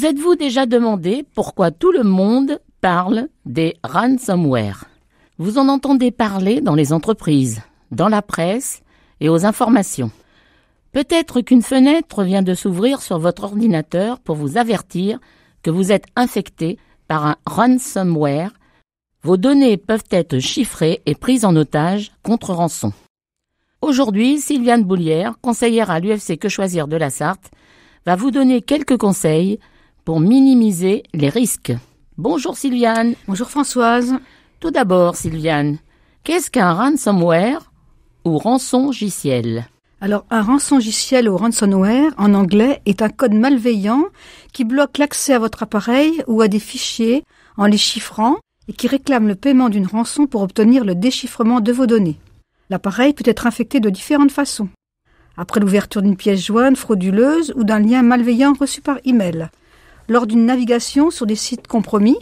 Vous êtes-vous déjà demandé pourquoi tout le monde parle des ransomware? Vous en entendez parler dans les entreprises, dans la presse et aux informations. Peut-être qu'une fenêtre vient de s'ouvrir sur votre ordinateur pour vous avertir que vous êtes infecté par un ransomware. Vos données peuvent être chiffrées et prises en otage contre rançon. Aujourd'hui, Sylviane Boulière, conseillère à l'UFC Que Choisir de la Sarthe, va vous donner quelques conseils pour minimiser les risques. Bonjour Sylviane. Bonjour Françoise. Tout d'abord Sylviane, qu'est-ce qu'un ransomware ou rançongiciel? Alors, un rançongiciel ou ransomware, en anglais, est un code malveillant qui bloque l'accès à votre appareil ou à des fichiers en les chiffrant et qui réclame le paiement d'une rançon pour obtenir le déchiffrement de vos données. L'appareil peut être infecté de différentes façons. Après l'ouverture d'une pièce jointe frauduleuse ou d'un lien malveillant reçu par email, lors d'une navigation sur des sites compromis,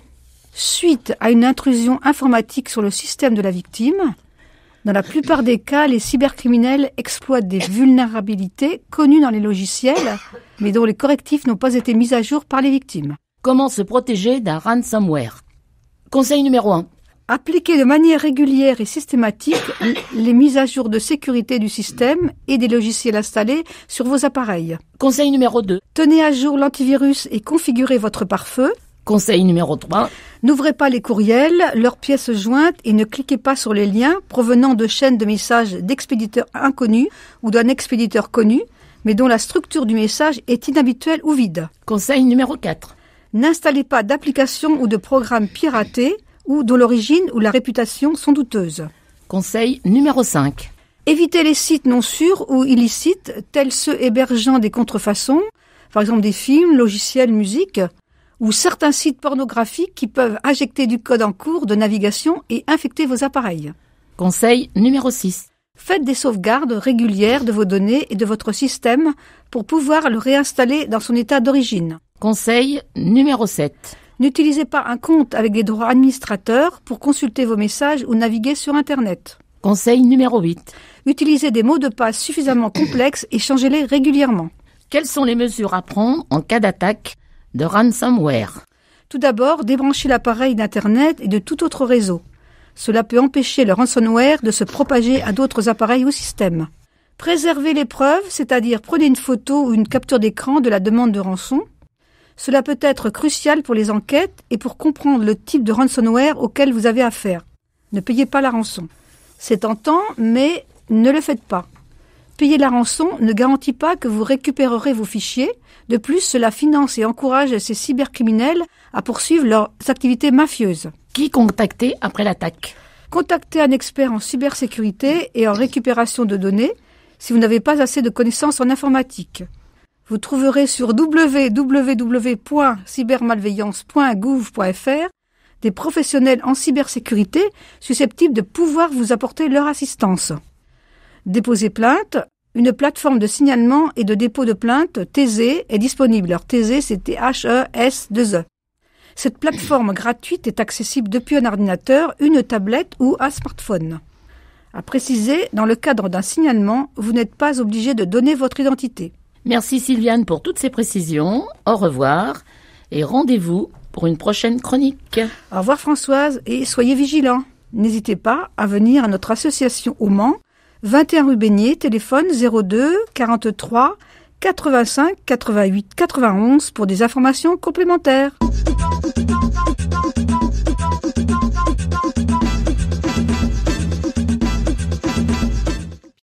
suite à une intrusion informatique sur le système de la victime. Dans la plupart des cas, les cybercriminels exploitent des vulnérabilités connues dans les logiciels, mais dont les correctifs n'ont pas été mis à jour par les victimes. Comment se protéger d'un ransomware? Conseil numéro 1. Appliquez de manière régulière et systématique les mises à jour de sécurité du système et des logiciels installés sur vos appareils. Conseil numéro 2. Tenez à jour l'antivirus et configurez votre pare-feu. Conseil numéro 3. N'ouvrez pas les courriels, leurs pièces jointes et ne cliquez pas sur les liens provenant de chaînes de messages d'expéditeurs inconnus ou d'un expéditeur connu, mais dont la structure du message est inhabituelle ou vide. Conseil numéro 4. N'installez pas d'applications ou de programmes piratés ou dont l'origine ou la réputation sont douteuses. Conseil numéro 5. Évitez les sites non sûrs ou illicites, tels ceux hébergeant des contrefaçons, par exemple des films, logiciels, musique, ou certains sites pornographiques qui peuvent injecter du code en cours de navigation et infecter vos appareils. Conseil numéro 6. Faites des sauvegardes régulières de vos données et de votre système pour pouvoir le réinstaller dans son état d'origine. Conseil numéro 7. N'utilisez pas un compte avec des droits administrateurs pour consulter vos messages ou naviguer sur Internet. Conseil numéro 8. Utilisez des mots de passe suffisamment complexes et changez-les régulièrement. Quelles sont les mesures à prendre en cas d'attaque de ransomware? Tout d'abord, débranchez l'appareil d'Internet et de tout autre réseau. Cela peut empêcher le ransomware de se propager à d'autres appareils ou systèmes. Préservez les preuves, c'est-à-dire prenez une photo ou une capture d'écran de la demande de rançon. Cela peut être crucial pour les enquêtes et pour comprendre le type de ransomware auquel vous avez affaire. Ne payez pas la rançon. C'est tentant, mais ne le faites pas. Payer la rançon ne garantit pas que vous récupérerez vos fichiers. De plus, cela finance et encourage ces cybercriminels à poursuivre leurs activités mafieuses. Qui contacter après l'attaque? Contactez un expert en cybersécurité et en récupération de données si vous n'avez pas assez de connaissances en informatique. Vous trouverez sur www.cybermalveillance.gouv.fr des professionnels en cybersécurité susceptibles de pouvoir vous apporter leur assistance. Déposez plainte. Une plateforme de signalement et de dépôt de plainte, TASE, est disponible. Alors TASE, c'est THES2E. Cette plateforme gratuite est accessible depuis un ordinateur, une tablette ou un smartphone. À préciser, dans le cadre d'un signalement, vous n'êtes pas obligé de donner votre identité. Merci Sylviane pour toutes ces précisions. Au revoir et rendez-vous pour une prochaine chronique. Au revoir Françoise et soyez vigilants. N'hésitez pas à venir à notre association au Mans, 21 rue Beignet, téléphone 02 43 85 88 91 pour des informations complémentaires.